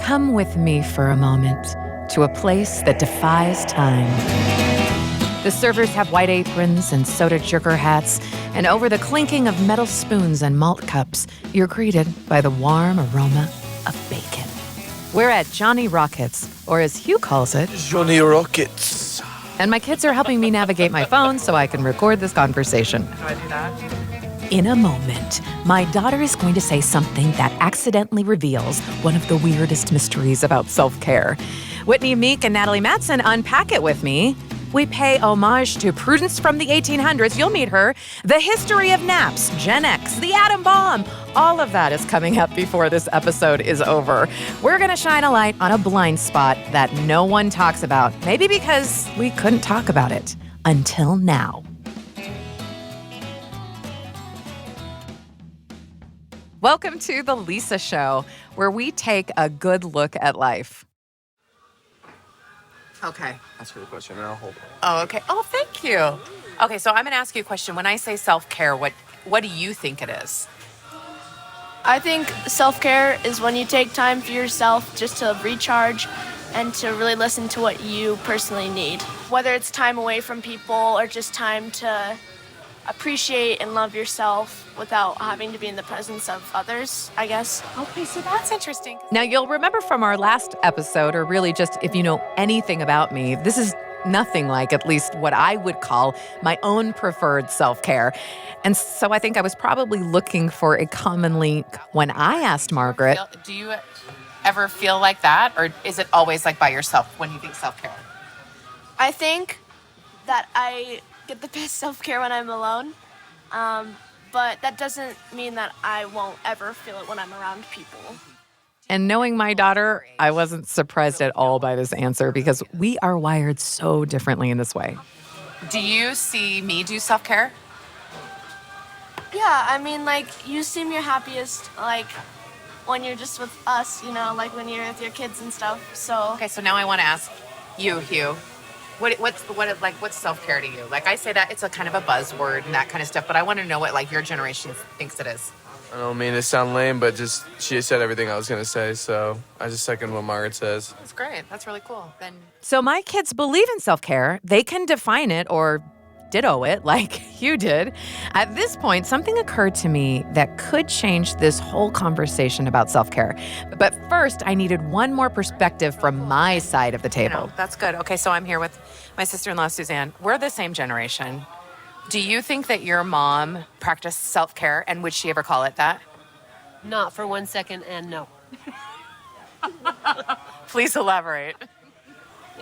Come with me for a moment to a place that defies time. The servers have white aprons and soda jerker hats, and over the clinking of metal spoons and malt cups, you're greeted by the warm aroma of bacon. We're at Johnny Rockets, or as Hugh calls it, Johnny Rockets. And my kids are helping me navigate my phone so I can record this conversation. How do I do that? In a moment, my daughter is going to say something that accidentally reveals one of the weirdest mysteries about self-care. Whitney Meek and Natalie Matson unpack it with me. We pay homage to Prudence from the 1800s. You'll meet her. The history of naps, Gen X, the atom bomb. All of that is coming up before this episode is over. We're going to shine a light on a blind spot that no one talks about. Maybe because we couldn't talk about it until now. Welcome to The Lisa Show, where we take a good look at life. Okay. Ask her the question and I'll hold it. Oh, okay. Oh, thank you. Okay, so I'm going to ask you a question. When I say self-care, what do you think it is? I think self-care is when you take time for yourself just to recharge and to really listen to what you personally need. Whether it's time away from people or just time to appreciate and love yourself without having to be in the presence of others, I guess. Okay, so that's interesting. Now, you'll remember from our last episode, or really just if you know anything about me, this is nothing like at least what I would call my own preferred self-care. And so I think I was probably looking for a common link when I asked Margaret. Do you ever feel like that? Or is it always like by yourself when you think self-care? I think that I get the best self-care when I'm alone, but that doesn't mean that I won't ever feel it when I'm around people. And knowing my daughter, I wasn't surprised at all by this answer because we are wired so differently in this way. Do you see me do self-care? Yeah, I mean, like, you seem your happiest, like, when you're just with us, you know, like when you're with your kids and stuff, so. Okay, so now I want to ask you, Hugh, what's self-care to you? Like, I say that it's a kind of a buzzword and that kind of stuff, but I want to know what, like, your generation thinks it is. I don't mean to sound lame, but just she said everything I was going to say, so I just second what Margaret says. That's great. That's really cool. Then. So my kids believe in self-care. They can define it or ditto it like you did. At this point, something occurred to me that could change this whole conversation about self-care. But first, I needed one more perspective from my side of the table. That's good. Okay, so I'm here with my sister-in-law, Suzanne. We're the same generation. Do you think that your mom practiced self-care, and would she ever call it that? Not for 1 second, and no. Please elaborate.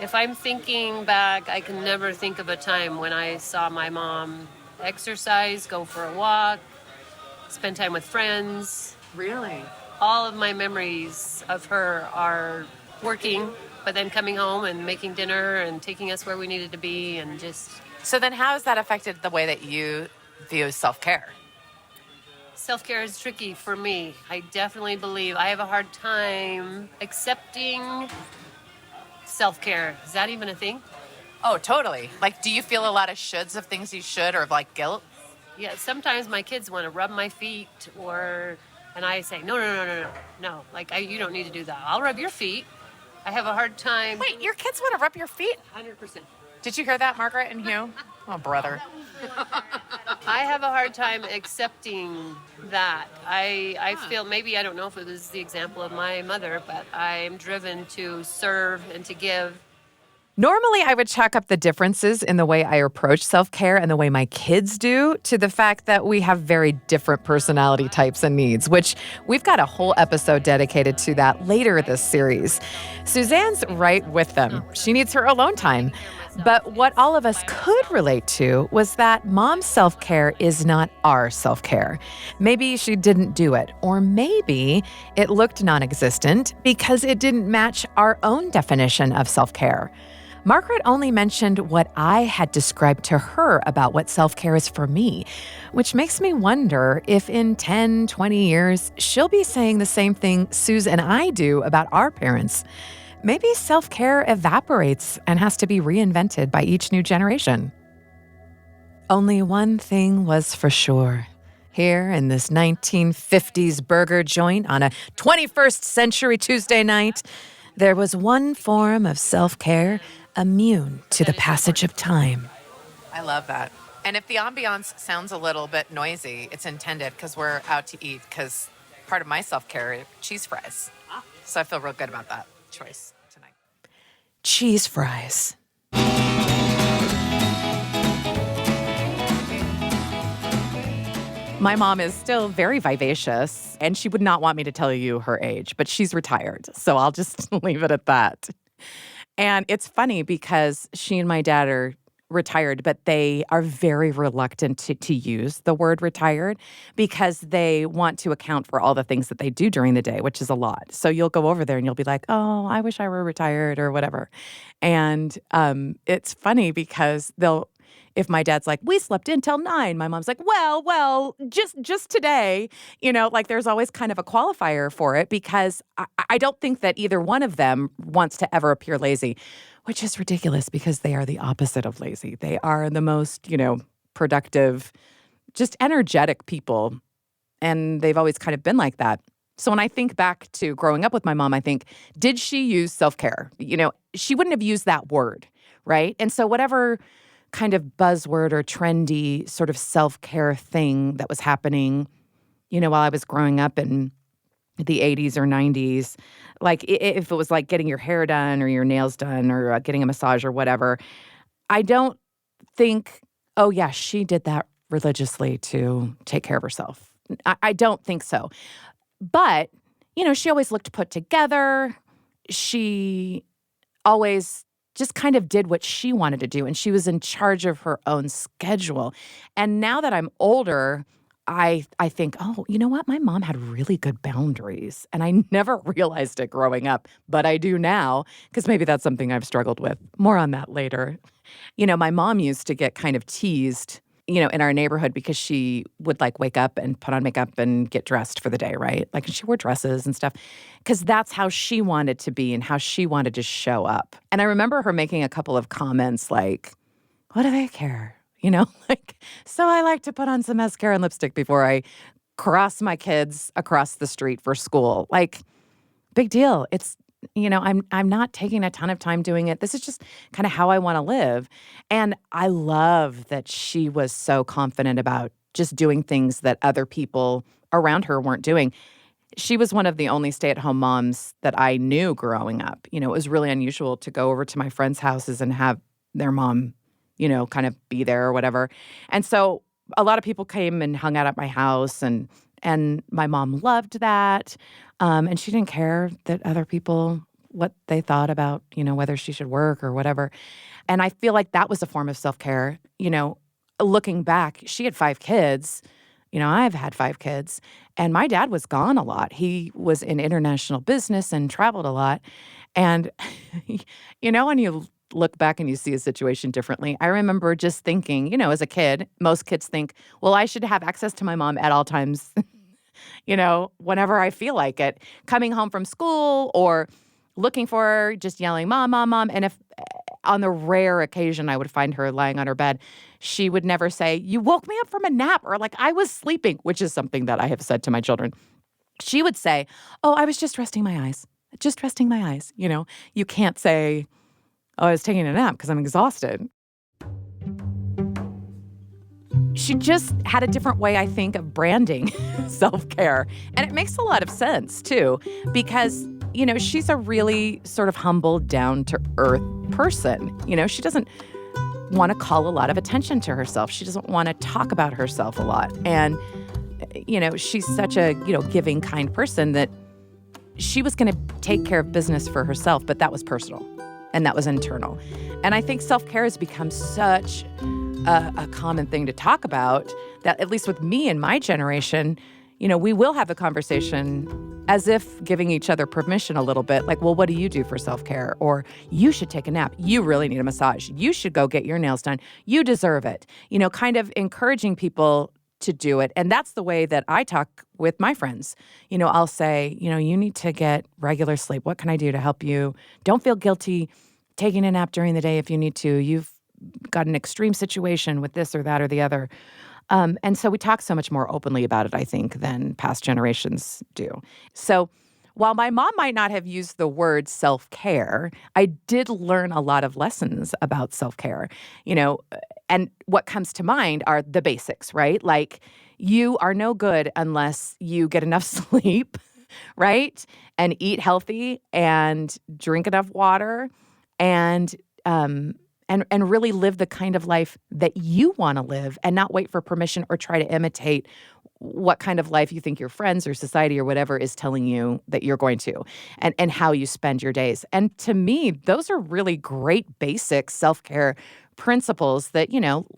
If I'm thinking back, I can never think of a time when I saw my mom exercise, go for a walk, spend time with friends. Really? All of my memories of her are working, but then coming home and making dinner and taking us where we needed to be and just... So then how has that affected the way that you view self-care? Self-care is tricky for me. I definitely believe I have a hard time accepting self-care. Is that even a thing? Oh, totally. Like, do you feel a lot of shoulds of things you should or like guilt? Yeah, sometimes my kids want to rub my feet and I say, no. Like, you don't need to do that. I'll rub your feet. I have a hard time. Wait, your kids want to rub your feet? 100%. Did you hear that, Margaret and Hugh? Oh, brother. I have a hard time accepting that. I feel, maybe, I don't know if it was the example of my mother, but I'm driven to serve and to give. Normally, I would chalk up the differences in the way I approach self-care and the way my kids do to the fact that we have very different personality types and needs, which we've got a whole episode dedicated to that later this series. Suzanne's right with them. She needs her alone time. But what all of us could relate to was that mom's self-care is not our self-care. Maybe she didn't do it, or maybe it looked non-existent because it didn't match our own definition of self-care. Margaret only mentioned what I had described to her about what self-care is for me, which makes me wonder if in 10, 20 years, she'll be saying the same thing Suze and I do about our parents. Maybe self-care evaporates and has to be reinvented by each new generation. Only one thing was for sure. here in this 1950s burger joint on a 21st century Tuesday night, there was one form of self-care immune to the passage of time. I love that. And if the ambiance sounds a little bit noisy, it's intended because we're out to eat. Because part of my self-care is cheese fries. So I feel real good about that choice tonight. Cheese fries. My mom is still very vivacious, and she would not want me to tell you her age, but she's retired. So I'll just leave it at that. And it's funny because she and my dad are retired, but they are very reluctant to use the word retired because they want to account for all the things that they do during the day, which is a lot. So you'll go over there and you'll be like, oh, I wish I were retired or whatever. And it's funny because if my dad's like, we slept in till 9, my mom's like, well, just today, like there's always kind of a qualifier for it because I don't think that either one of them wants to ever appear lazy, which is ridiculous because they are the opposite of lazy. They are the most, productive, just energetic people. And they've always kind of been like that. So when I think back to growing up with my mom, I think, did she use self-care? She wouldn't have used that word, right? And so whatever kind of buzzword or trendy sort of self-care thing that was happening, while I was growing up in the 80s or 90s, like if it was like getting your hair done or your nails done or getting a massage or whatever, I don't think, oh yeah, she did that religiously to take care of herself. I don't think so. But, she always looked put together. She always just kind of did what she wanted to do, and she was in charge of her own schedule. And now that I'm older, I think, oh, you know what? My mom had really good boundaries, and I never realized it growing up, but I do now because maybe that's something I've struggled with. More on that later. My mom used to get kind of teased, in our neighborhood because she would like wake up and put on makeup and get dressed for the day, right? Like she wore dresses and stuff because that's how she wanted to be and how she wanted to show up. And I remember her making a couple of comments like, what do they care? So I like to put on some mascara and lipstick before I cross my kids across the street for school. Like, big deal. It's, I'm not taking a ton of time doing it. This is just kind of how I want to live. And I love that she was so confident about just doing things that other people around her weren't doing. She was one of the only stay-at-home moms that I knew growing up. It was really unusual to go over to my friends' houses and have their mom, kind of be there or whatever. And so a lot of people came and hung out at my house, and my mom loved that. And she didn't care that other people, what they thought about, whether she should work or whatever. And I feel like that was a form of self-care. Looking back, she had 5 kids. I've had 5 kids. And my dad was gone a lot. He was in international business and traveled a lot. And, when you look back and you see a situation differently, I remember just thinking, as a kid, most kids think, well, I should have access to my mom at all times, whenever I feel like it, coming home from school or looking for her, just yelling, mom, mom, mom. And if on the rare occasion I would find her lying on her bed, she would never say, you woke me up from a nap, or like I was sleeping, which is something that I have said to my children. She would say, oh, I was just resting my eyes, just resting my eyes. You can't say, oh, I was taking a nap because I'm exhausted. She just had a different way, I think, of branding self-care. And it makes a lot of sense, too, because, she's a really sort of humble, down-to-earth person. She doesn't want to call a lot of attention to herself. She doesn't want to talk about herself a lot. And, she's such a, giving, kind person that she was going to take care of business for herself, but that was personal and that was internal. And I think self-care has become such a common thing to talk about that, at least with me and my generation, we will have a conversation as if giving each other permission a little bit, like, well, what do you do for self-care? Or you should take a nap. You really need a massage. You should go get your nails done. You deserve it. Kind of encouraging people to do it. And that's the way that I talk with my friends. I'll say, you need to get regular sleep. What can I do to help you? Don't feel guilty taking a nap during the day if you need to. You've got an extreme situation with this or that or the other. And so we talk so much more openly about it, I think, than past generations do. So while my mom might not have used the word self-care, I did learn a lot of lessons about self-care, and what comes to mind are the basics, right? Like you are no good unless you get enough sleep, right? And eat healthy and drink enough water and and really live the kind of life that you want to live and not wait for permission or try to imitate what kind of life you think your friends or society or whatever is telling you that you're going to, and how you spend your days. And to me, those are really great basic self-care principles that,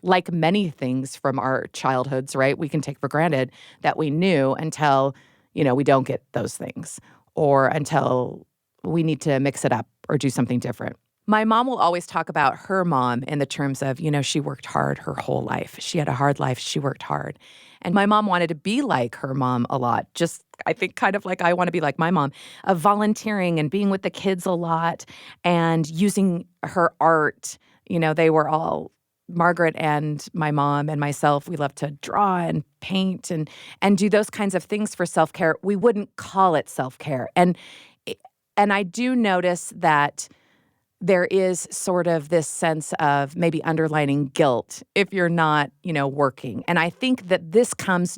like many things from our childhoods, right, we can take for granted that we knew until, we don't get those things or until we need to mix it up or do something different. My mom will always talk about her mom in the terms of, she worked hard her whole life. She had a hard life. She worked hard. And my mom wanted to be like her mom a lot, just I think kind of like I want to be like my mom, of volunteering and being with the kids a lot and using her art. They were all, Margaret and my mom and myself, we love to draw and paint and do those kinds of things for self-care. We wouldn't call it self-care. And I do notice that there is sort of this sense of maybe underlining guilt if you're not, working. And I think that this comes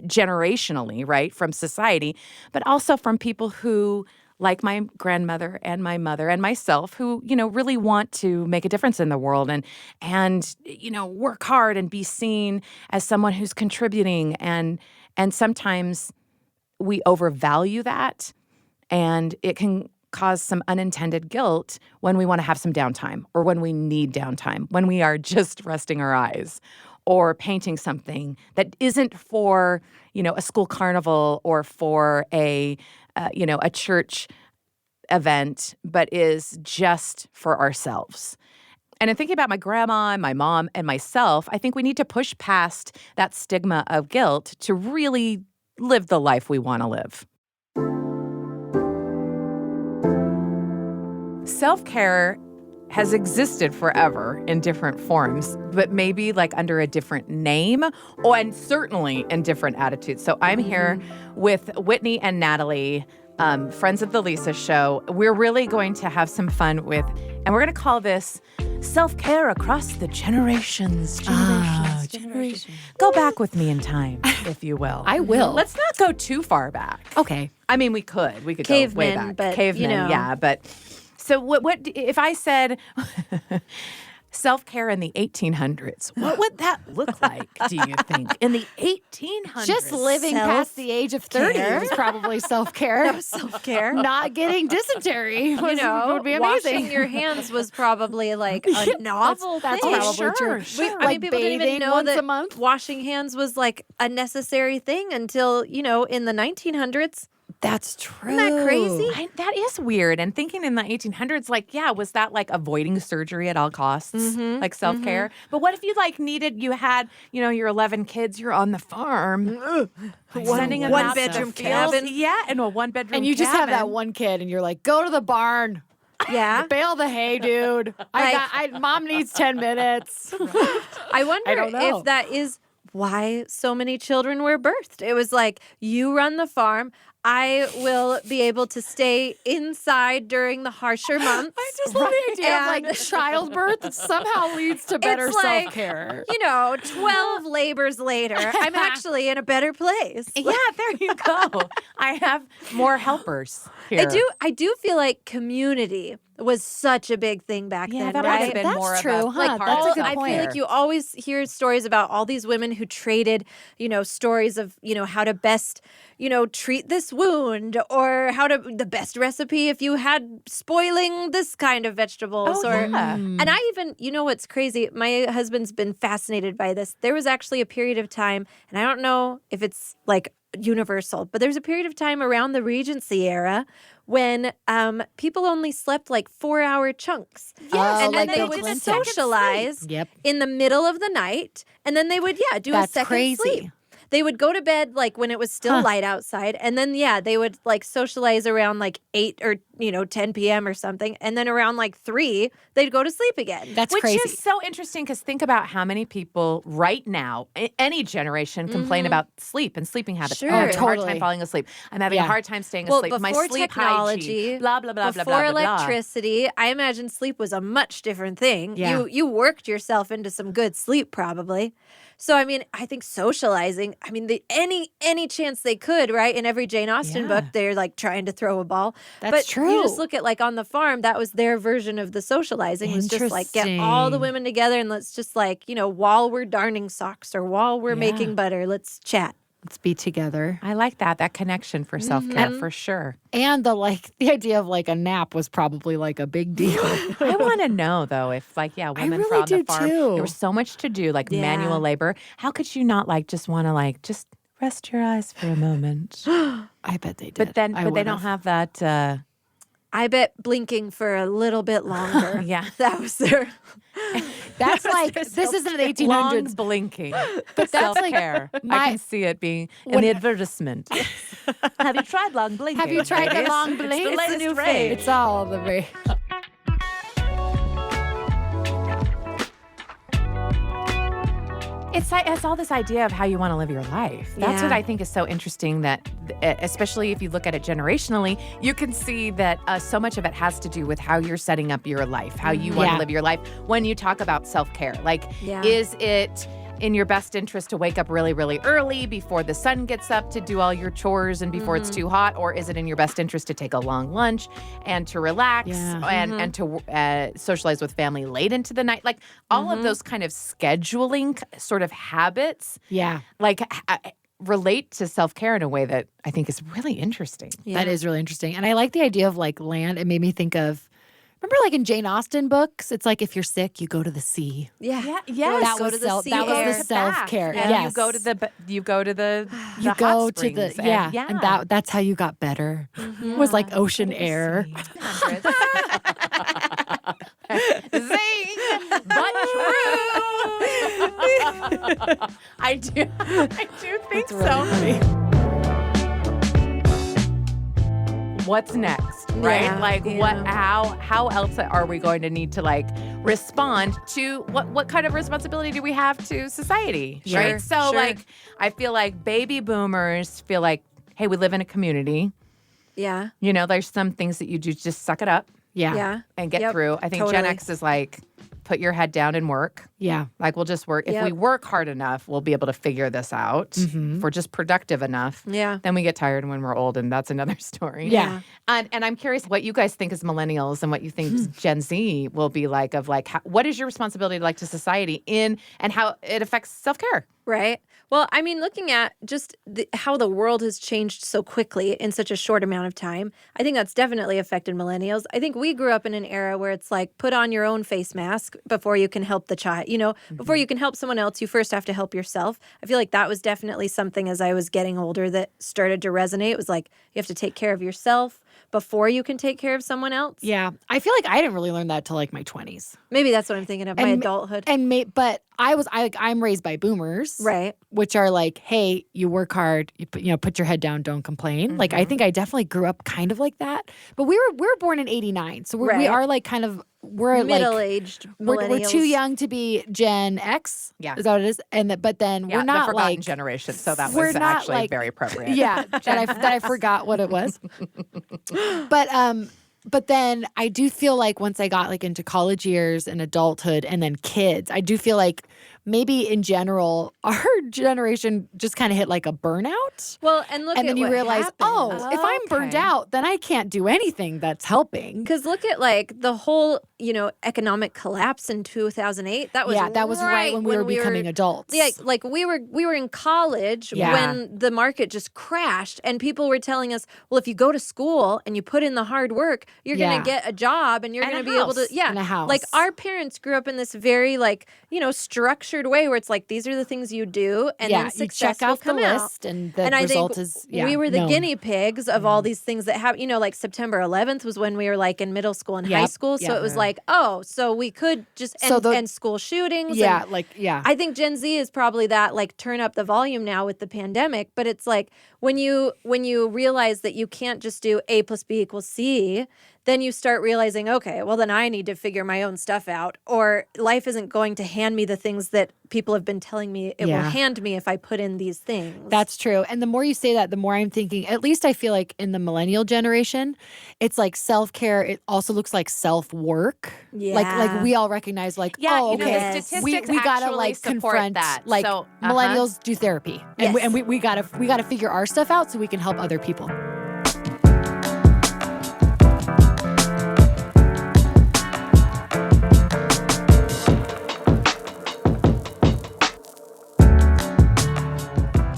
generationally, right, from society, but also from people who, like my grandmother and my mother and myself, who, really want to make a difference in the world and work hard and be seen as someone who's contributing. And sometimes we overvalue that, and it can cause some unintended guilt when we want to have some downtime or when we need downtime, when we are just resting our eyes or painting something that isn't for, a school carnival or for a church event, but is just for ourselves. And in thinking about my grandma and my mom and myself, I think we need to push past that stigma of guilt to really live the life we want to live. Self-care has existed forever in different forms, but maybe like under a different name and certainly in different attitudes. So I'm here with Whitney and Natalie, friends of the Lisa Show. We're really going to have some fun with, and we're going to call this Self-Care Across the Generations. Generations. Go back with me in time, if you will. I will. Let's not go too far back. Okay. I mean, we could. We could Cavemen, go way back. but, Cavemen, yeah, but... So what if I said self-care in the 1800s? What would that look like, do you think? In the 1800s? Just living past the age of 30 is probably self-care. That was self-care. Not getting dysentery would be amazing. Washing your hands was probably like a novel that's thing. probably true. Sure. I mean, people didn't even know once that a month. washing hands was like a necessary thing until, in the 1900s. That's true. Isn't that crazy? That is weird. And thinking in the 1800s, was that like avoiding surgery at all costs, like self-care? But what if you you had, your 11 kids, you're on the farm, sending them out one-bedroom to the field. cabin. Yeah, in a one-bedroom And you just have that cabin. one kid and you're like, go to the barn. Yeah. Bale the hay, dude. Mom needs 10 minutes. I wonder don't know. if that is why so many children were birthed. It was like, you run the farm. I will be able to stay inside during the harsher months. I just love the idea of childbirth somehow leads to better It's like, self-care. 12 labors later, I'm actually in a better place. Yeah, there you go. I have more helpers here. I do feel like community was such a big thing back then, that right? might have been That's more true, of a huh? part That's of a good I point. feel like you always hear stories about all these women who traded, stories of, how to best, treat this wound or the best recipe if you had spoiling this kind of vegetables. And I even, what's crazy? My husband's been fascinated by this. There was actually a period of time, and I don't know if it's like universal, but there's a period of time around the Regency era when people only slept like 4-hour chunks. Yes, and like then they Bill would Clinton. socialize Yep. in the middle of the night, and then they would do That's a second crazy. sleep. they would go to bed like when it was still light outside, and then they would like socialize around like 8 or 10 p.m. or something, and then around like 3 they'd go to sleep again. Which is so interesting because think about how many people right now, any generation, complain about sleep and sleeping habits. Sure. I'm having a hard Totally. time falling asleep. I'm having a hard time staying Well, asleep. My before sleep technology, hygiene, blah, blah, blah, blah, before blah, blah, blah. electricity, I imagine sleep was a much different thing. Yeah. You worked yourself into some good sleep probably. So, I mean, I think socializing, I mean, any chance they could, right? In every Jane Austen book, they're like trying to throw a ball. That's true. You just look at like on the farm, that was their version of the socializing. Was just like get all the women together and let's just like, while we're darning socks or while we're making butter, let's chat. Let's be together. I like that connection for self-care for sure. And the idea of like a nap was probably like a big deal. I want to know though if women really from the do, farm, too. there was so much to do, like manual labor. How could you not just want to just rest your eyes for a moment? I bet they did. But they don't have that. I bet blinking for a little bit longer. Yeah. That was their... That's like, this isn't the 1800s. Long blinking. But that's self-care. I can see it being an advertisement. Have you tried long blinking? Have you tried the long blink? It's the latest new rage. It's all the rage. It's all this idea of how you want to live your life. That's what I think is so interesting, that especially if you look at it generationally, you can see that so much of it has to do with how you're setting up your life, how you want to live your life. When you talk about self-care, is it in your best interest to wake up really, really early before the sun gets up to do all your chores and before it's too hot? Or is it in your best interest to take a long lunch and to relax and to socialize with family late into the night? Like all of those kind of scheduling sort of habits. Yeah. Relate to self-care in a way that I think is really interesting. Yeah. That is really interesting. And I like the idea of land. It made me think of, remember in Jane Austen books, it's like if you're sick, you go to the sea. Yeah. That was the self-care. Yeah. Yes. You go to the You go hot to the springs and that's how you got better. It was like ocean air. Zing, but true. I do think so. What's next, right? Yeah, how else are we going to need to respond to what kind of responsibility do we have to society, right? So I feel like baby boomers feel like, hey, we live in a community. Yeah. There's some things that you do, just suck it up. Yeah. And get through. I think Gen X is put your head down and work. Yeah. We'll just work. If we work hard enough, we'll be able to figure this out. If we're just productive enough, then we get tired when we're old, and that's another story. Yeah. And I'm curious what you guys think as millennials and what you think Gen Z will be what is your responsibility to society and how it affects self-care? Right. Well, I mean, looking at just how the world has changed so quickly in such a short amount of time, I think that's definitely affected millennials. I think we grew up in an era where it's put on your own face mask before you can help the child. Before you can help someone else, you first have to help yourself. I feel like that was definitely something as I was getting older that started to resonate. It was you have to take care of yourself before you can take care of someone else. Yeah. I feel like I didn't really learn that till my 20s. Maybe that's what I'm thinking of, my adulthood. But I'm raised by boomers. Right. Which are hey, you work hard, you put your head down, don't complain. I think I definitely grew up kind of like that. But we were born in 89. So we are kind of we're middle-aged millennials. We're too young to be Gen X. Yeah. But then we're not the forgotten generation. So that we're was not actually very appropriate. Yeah. that I forgot what it was. But then I do feel once I got into college years and adulthood and then kids, I do feel maybe in general, our generation just kind of hit a burnout. Well, and look and at then you what realize, happened. if I'm burned out, then I can't do anything that's helping. Because look at the whole, economic collapse in 2008. That was right when we were becoming adults. Yeah, we were in college when the market just crashed, and people were telling us, well, if you go to school and you put in the hard work, you're going to get a job and you're going to be able to and a house. Our parents grew up in this very structured structured way where it's like these are the things you do, and then you success check will off the come out. list, and the And I result think is we were the known. guinea pigs of all these things that have, like September 11th was when we were like in middle school and high Yep, school. So yep. it was like, oh, so we could just, and school shootings. Yeah, and I think Gen Z is probably that, like, turn up the volume now with the pandemic. But it's like when you realize that you can't just do A plus B equals C, then you start realizing, okay, well, then I need to figure my own stuff out, or life isn't going to hand me the things that people have been telling me it will hand me if I put in these things. That's true. And the more you say that, the more I'm thinking, at least I feel like in the millennial generation, it's like self-care. It also looks like self-work. Yeah. Like we all recognize like, Yeah, oh, okay, the statistics we gotta actually like support confront that. like So, millennials do therapy. And, Yes. we gotta figure our stuff out so we can help other people.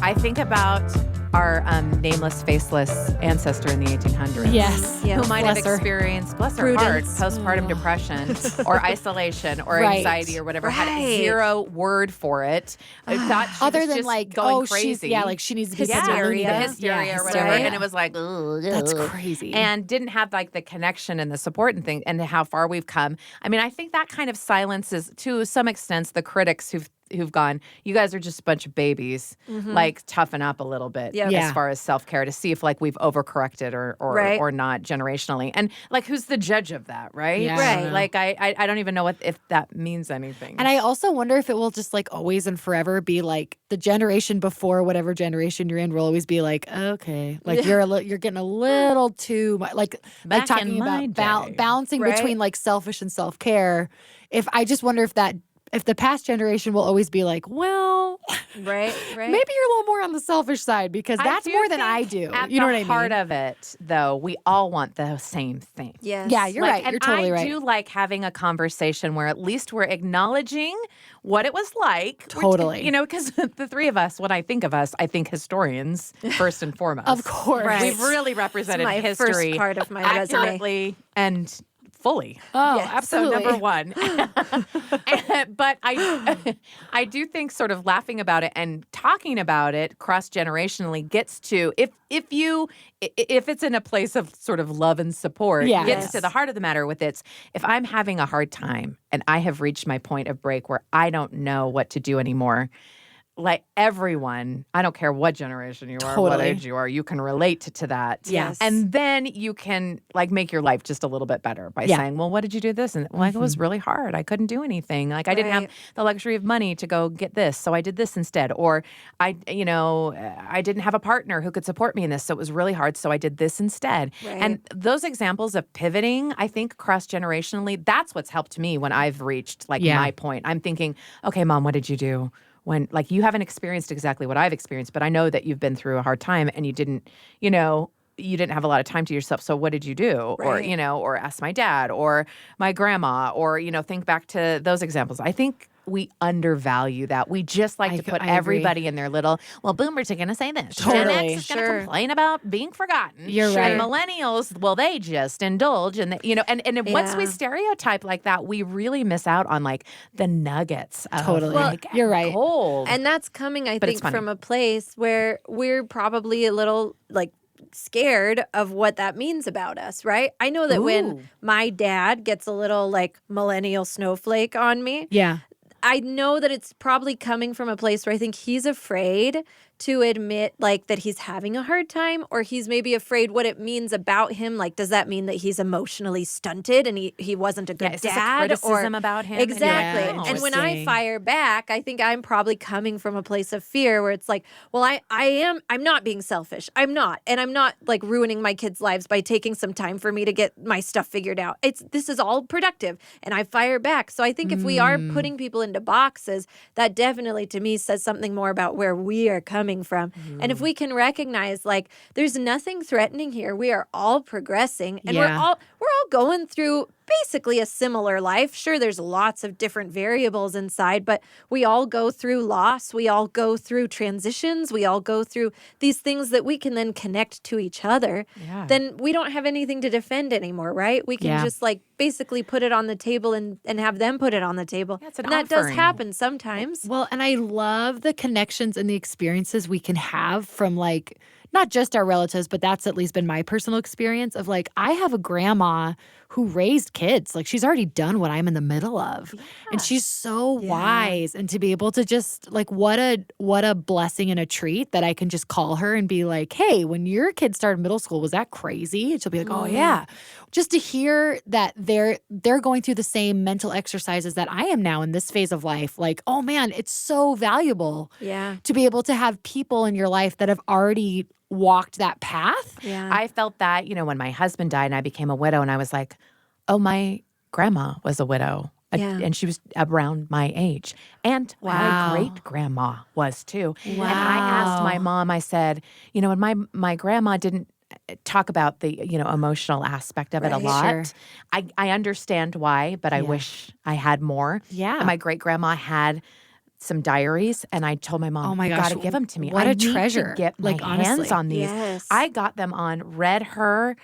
I think about our nameless, faceless ancestor in the 1800s. Yes. Yeah. Who might have Bless her. experienced, bless her Prudence. heart, postpartum depression or isolation or Right. anxiety or whatever. Had Right. zero word for it. I thought she Other was than just like, going she's crazy. like she needs to be Yeah, put to Hysteria. loony the bin. hysteria Yeah, or whatever. hysteria. And it was like, ugh. That's crazy. And didn't have like the connection and the support and thing and how far we've come. I mean, I think that kind of silences to some extent the critics who've gone, you guys are just a bunch of babies, like toughen up a little bit Yep. as Yeah. far as self-care to see if like we've overcorrected Right. or not generationally. And like who's the judge of that, right? Yeah, I don't Right. know. Like I don't even know if that means anything. And I also wonder if it will just like always and forever be like the generation before whatever generation you're in will always be like, okay, like you're getting a little too much, like Back talking in my about day. balancing Right. between like selfish and self-care. If I just wonder if the past generation will always be like, well, Right. maybe you're a little more on the selfish side because that's do more than I think do. At You know the what I mean? heart of it, though, we all want the same thing. Yes. Yeah, you're right. And You're totally I right. do like having a conversation where at least we're acknowledging what it was like. Totally. Because the three of us, when I think of us, I think historians first and foremost. Of course. Right. We've really It's represented my history first part of my resume. accurately and fully. Oh, Yes. absolutely. So number one. But I do think sort of laughing about it and talking about it cross-generationally gets to if it's in a place of sort of love and support, Yes. gets to the heart of the matter with it's if I'm having a hard time and I have reached my point of break where I don't know what to do anymore. Like everyone, I don't care what generation you are, what Totally. age you are, you can relate to that. Yes. And then you can like make your life just a little bit better by Yeah. saying, well, what did you do this? And like, it was really hard. I couldn't do anything. Like I didn't have Right. the luxury of money to go get this. So I did this instead. Or I didn't have a partner who could support me in this. So it was really hard. So I did this instead. Right. And those examples of pivoting, I think cross-generationally, that's what's helped me when I've reached like Yeah. my point. I'm thinking, okay, Mom, what did you do? When like you haven't experienced exactly what I've experienced, but I know that you've been through a hard time and you didn't have a lot of time to yourself. So what did you do? Right. Or ask my dad or my grandma or, think back to those examples. I think we undervalue that. We just like to put I agree. everybody in their little, well, boomers are going to say this. Gen Totally. X is going to Sure. complain about being forgotten. You're And right. millennials, well, they just indulge. And, and once we Yeah. stereotype like that, we really miss out on like the nuggets of Totally. like, You're right. gold. And that's coming, I But it's think, funny. from a place where we're probably a little like scared of what that means about us, right? I know that Ooh. when my dad gets a little like millennial snowflake on me, Yeah. I know that it's probably coming from a place where I think he's afraid to admit like that he's having a hard time, or he's maybe afraid what it means about him. Like, does that mean that he's emotionally stunted and he wasn't a good is this a dad? criticism about him? Exactly. Yeah, And when I interesting. fire back, I think I'm probably coming from a place of fear where it's like, well, I'm not being selfish. I'm not. And I'm not like ruining my kids' lives by taking some time for me to get my stuff figured out. This is all productive. And I fire back. So I think if we are putting people into boxes, that definitely to me says something more about where we are coming from. And if we can recognize like there's nothing threatening here, we are all progressing and we're Yeah. all going through basically a similar life. Sure, there's lots of different variables inside, but we all go through loss. We all go through transitions. We all go through these things that we can then connect to each other. Yeah. Then we don't have anything to defend anymore, right? We can just like basically put it on the table and have them put it on the table. Yeah, it's an and that does offering. happen sometimes. Well, and I love the connections and the experiences we can have from like not just our relatives, but that's at least been my personal experience of like, I have a grandma who raised kids. Like she's already done what I'm in the middle of. And she's so wise. And to be able to just like, what a blessing and a treat that I can just call her and be like, hey, when your kid started middle school, was that crazy? And she'll be like, oh yeah. Just to hear that they're going through the same mental exercises that I am now in this phase of life. Like, oh man, it's so valuable to be able to have people in your life that have already walked that path. Yeah. I felt that, when my husband died and I became a widow, and I was like, oh, my grandma was a widow. Yeah. And she was around my age. And my great grandma was too. And I asked my mom, I said, and my grandma didn't talk about the, emotional aspect of it a lot. Sure. I understand why, but I wish I had more. Yeah. And my great grandma had some diaries, and I told my mom, Oh my you gosh, got to give them to me. what I a need treasure. to get my Like, hands honestly. on these. Yes. I got them on, read her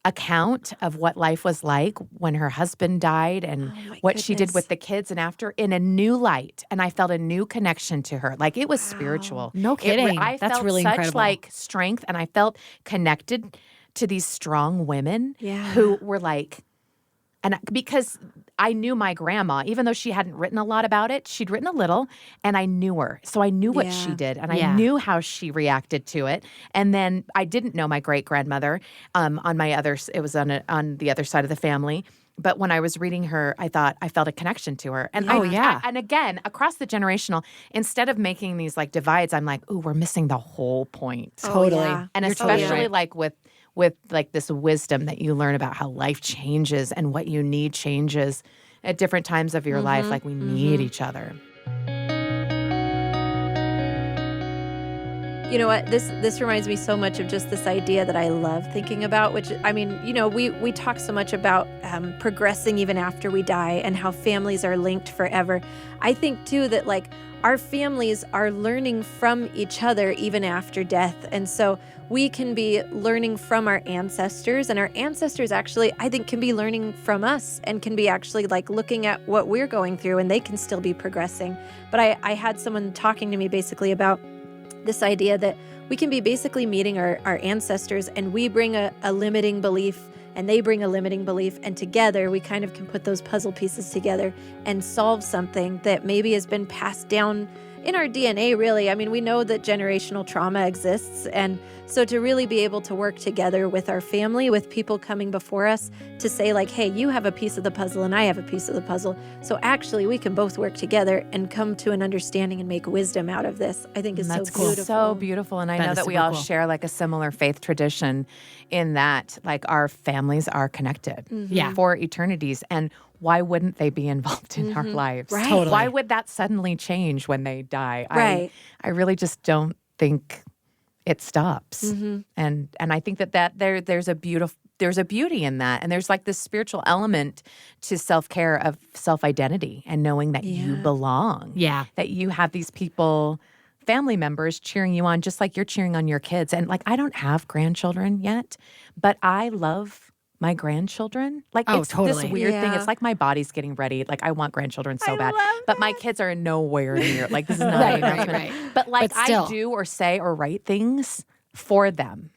account of what life was like when her husband died and what she did with the kids and after in a new light. And I felt a new connection to her. Like it was spiritual. No kidding. I That's felt really such incredible. like strength, and I felt connected to these strong women Yeah. who were like, and because I knew my grandma, even though she hadn't written a lot about it, she'd written a little, and I knew her. So I knew what she did, and I knew how she reacted to it. And then I didn't know my great grandmother on my other. It was on the other side of the family. But when I was reading her, I thought I felt a connection to her. And and again, across the generational, instead of making these like divides, I'm like, ooh, we're missing the whole point. Totally. yeah. And You're totally especially right. like with like this wisdom that you learn about how life changes and what you need changes at different times of your life. Like we need each other. You know what? This reminds me so much of just this idea that I love thinking about, which, I mean, we talk so much about progressing even after we die and how families are linked forever. I think, too, that, like, our families are learning from each other even after death. And so we can be learning from our ancestors, and our ancestors actually, I think, can be learning from us and can be actually like looking at what we're going through, and they can still be progressing. But I had someone talking to me basically about this idea that we can be basically meeting our ancestors, and we bring a limiting belief and they bring a limiting belief, and together we kind of can put those puzzle pieces together and solve something that maybe has been passed down in our DNA, really. I mean, we know that generational trauma exists, and so to really be able to work together with our family, with people coming before us to say like, hey, you have a piece of the puzzle and I have a piece of the puzzle, so actually we can both work together and come to an understanding and make wisdom out of this, I think is so beautiful. So beautiful. And I know is that we super all cool. share like a similar faith tradition in that like our families are connected for eternities. And why wouldn't they be involved in our lives? Right. Totally. Why would that suddenly change when they die? Right. I really just don't think it stops. And I think that there's a beauty in that. And there's like this spiritual element to self-care of self-identity and knowing that you belong. Yeah. That you have these people, family members cheering you on just like you're cheering on your kids. And like, I don't have grandchildren yet, but I love my grandchildren. Like it's this totally. weird thing. Yeah. It's like my body's getting ready. Like I want grandchildren so bad. love But my kids are nowhere near. Like this is not Right, an right, announcement. right. But like But still. I do or say or write things for them.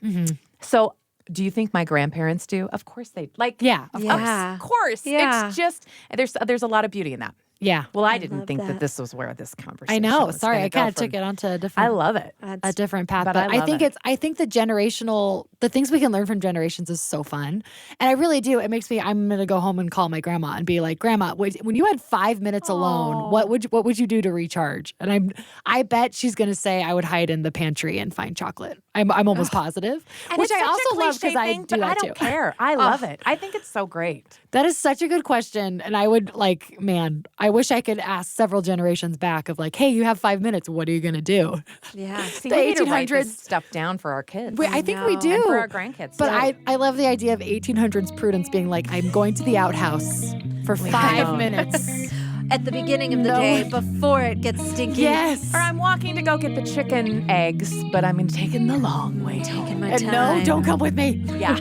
So do you think my grandparents do? Of course they like. Yeah, of Of course. Yeah. It's just there's a lot of beauty in that. Yeah. Well, I didn't love think that. that this was where this conversation I know. was Sorry, gonna I go kind of from. took it onto a different I love it. a different path. But But, I I love think it. I think the things we can learn from generations is so fun. And I really do. It makes me, I'm going to go home and call my grandma and be like, Grandma, when you had 5 minutes alone, what would you do to recharge? And I bet she's going to say I would hide in the pantry and find chocolate. I'm almost positive, And which it's I such a also love cliche because I thing, do but that I don't too. care. I love it. I think it's so great. That is such a good question. And I would like, man, I wish I could ask several generations back of like, hey, you have 5 minutes. What are you going to do? Yeah. See, The we need to write 1800s this stuff down for our kids. I think we do. And for our grandkids. But yeah. I love the idea of 1800s Prudence being like, I'm going to the outhouse for 5 minutes. At the beginning of the No. day, before it gets stinky. Yes. Or I'm walking to go get the chicken eggs, but I'm taking the long way. Taking my And time. no, don't come with me. Yeah.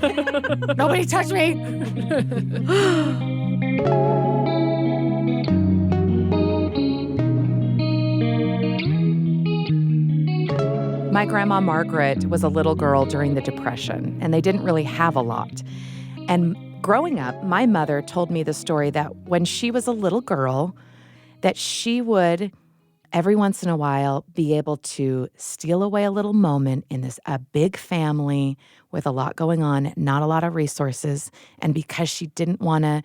Nobody touch me. My grandma Margaret was a little girl during the Depression, and they didn't really have a lot. And growing up, my mother told me the story that when she was a little girl, that she would every once in a while be able to steal away a little moment in a big family with a lot going on, not a lot of resources. And because she didn't want to,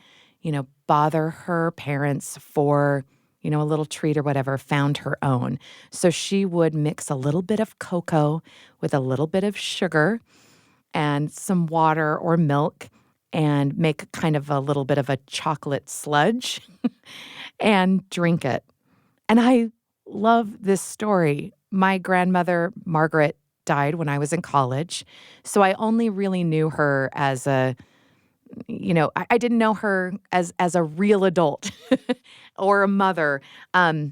bother her parents for, a little treat or whatever, found her own. So she would mix a little bit of cocoa with a little bit of sugar and some water or milk and make kind of a little bit of a chocolate sludge and drink it. And I love this story. My grandmother, Margaret, died when I was in college. So I only really knew her as I didn't know her as a real adult or a mother. I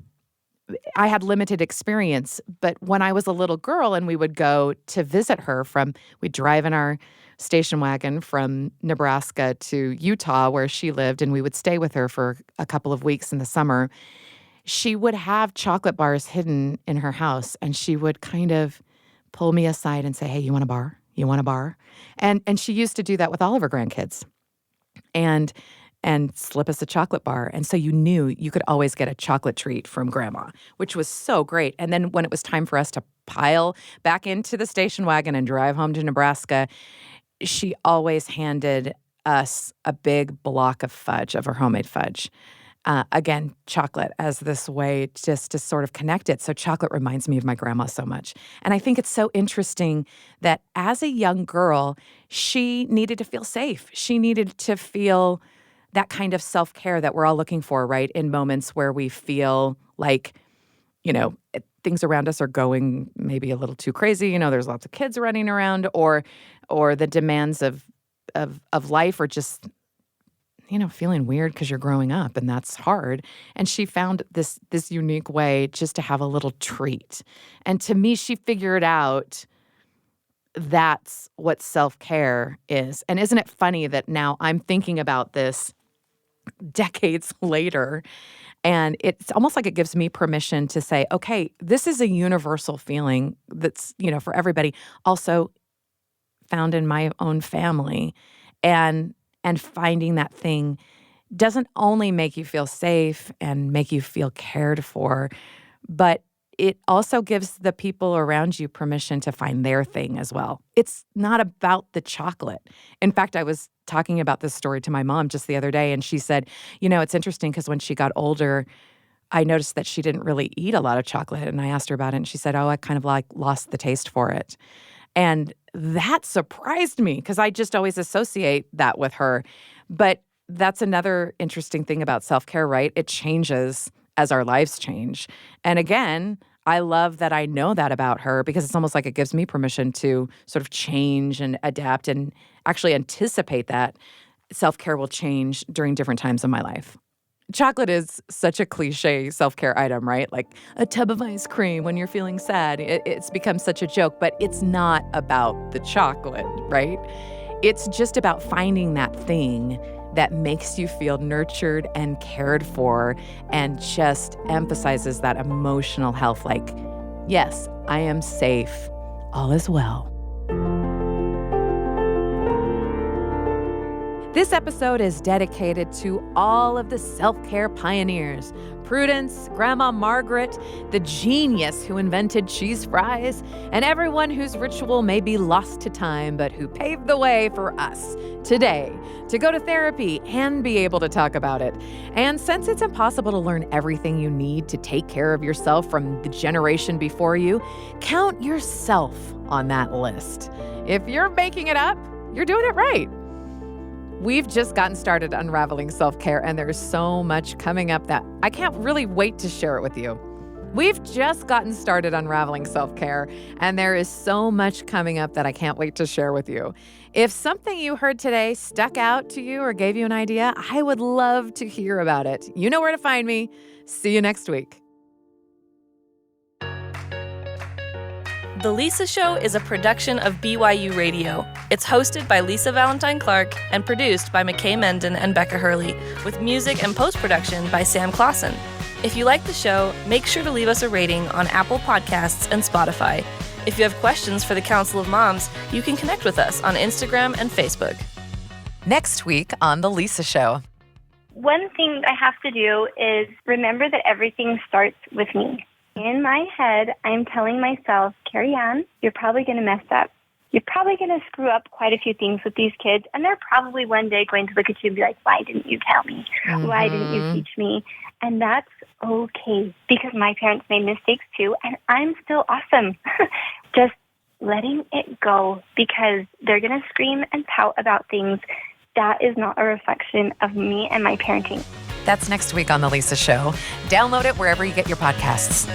had limited experience, but when I was a little girl and we would go to visit her we'd drive in our station wagon from Nebraska to Utah where she lived, and we would stay with her for a couple of weeks in the summer. She would have chocolate bars hidden in her house, and she would kind of pull me aside and say, hey, you want a bar? You want a bar? And she used to do that with all of her grandkids and slip us a chocolate bar. And so you knew you could always get a chocolate treat from grandma, which was so great. And then when it was time for us to pile back into the station wagon and drive home to Nebraska, she always handed us a big block of fudge, of her homemade fudge. Again, chocolate as this way just to sort of connect it. So chocolate reminds me of my grandma so much. And I think it's so interesting that as a young girl, she needed to feel safe. She needed to feel that kind of self-care that we're all looking for, right? In moments where we feel like, things around us are going maybe a little too crazy. There's lots of kids running around or the demands of life are just feeling weird because you're growing up and that's hard. And she found this unique way just to have a little treat. And to me, she figured out that's what self-care is. And isn't it funny that now I'm thinking about this decades later, and it's almost like it gives me permission to say, okay, this is a universal feeling that's, for everybody, also found in my own family. And finding that thing doesn't only make you feel safe and make you feel cared for, but it also gives the people around you permission to find their thing as well. It's not about the chocolate. In fact, I was talking about this story to my mom just the other day, and she said, it's interesting because when she got older, I noticed that she didn't really eat a lot of chocolate. And I asked her about it, and she said, I kind of lost the taste for it. And that surprised me because I just always associate that with her. But that's another interesting thing about self-care, right? It changes as our lives change. And again, I love that I know that about her because it's almost like it gives me permission to sort of change and adapt and actually anticipate that self-care will change during different times of my life. Chocolate is such a cliche self-care item, right? Like a tub of ice cream when you're feeling sad. It's become such a joke, but it's not about the chocolate, right? It's just about finding that thing that makes you feel nurtured and cared for and just emphasizes that emotional health. Like, yes, I am safe. All is well. This episode is dedicated to all of the self-care pioneers, Prudence, Grandma Margaret, the genius who invented cheese fries, and everyone whose ritual may be lost to time, but who paved the way for us today to go to therapy and be able to talk about it. And since it's impossible to learn everything you need to take care of yourself from the generation before you, count yourself on that list. If you're making it up, you're doing it right. We've just gotten started unraveling self-care, and there's so much coming up that I can't really wait to share it with you. We've just gotten started unraveling self-care, and there is so much coming up that I can't wait to share with you. If something you heard today stuck out to you or gave you an idea, I would love to hear about it. You know where to find me. See you next week. The Lisa Show is a production of BYU Radio. It's hosted by Lisa Valentine Clark and produced by McKay Menden and Becca Hurley, with music and post-production by Sam Clausen. If you like the show, make sure to leave us a rating on Apple Podcasts and Spotify. If you have questions for the Council of Moms, you can connect with us on Instagram and Facebook. Next week on The Lisa Show. One thing I have to do is remember that everything starts with me. In my head, I'm telling myself, Carrie Ann, you're probably going to mess up. You're probably going to screw up quite a few things with these kids, and they're probably one day going to look at you and be like, why didn't you tell me? Why didn't you teach me? And that's okay, because my parents made mistakes too, and I'm still awesome. Just letting it go, because they're going to scream and pout about things. That is not a reflection of me and my parenting. That's next week on The Lisa Show. Download it wherever you get your podcasts.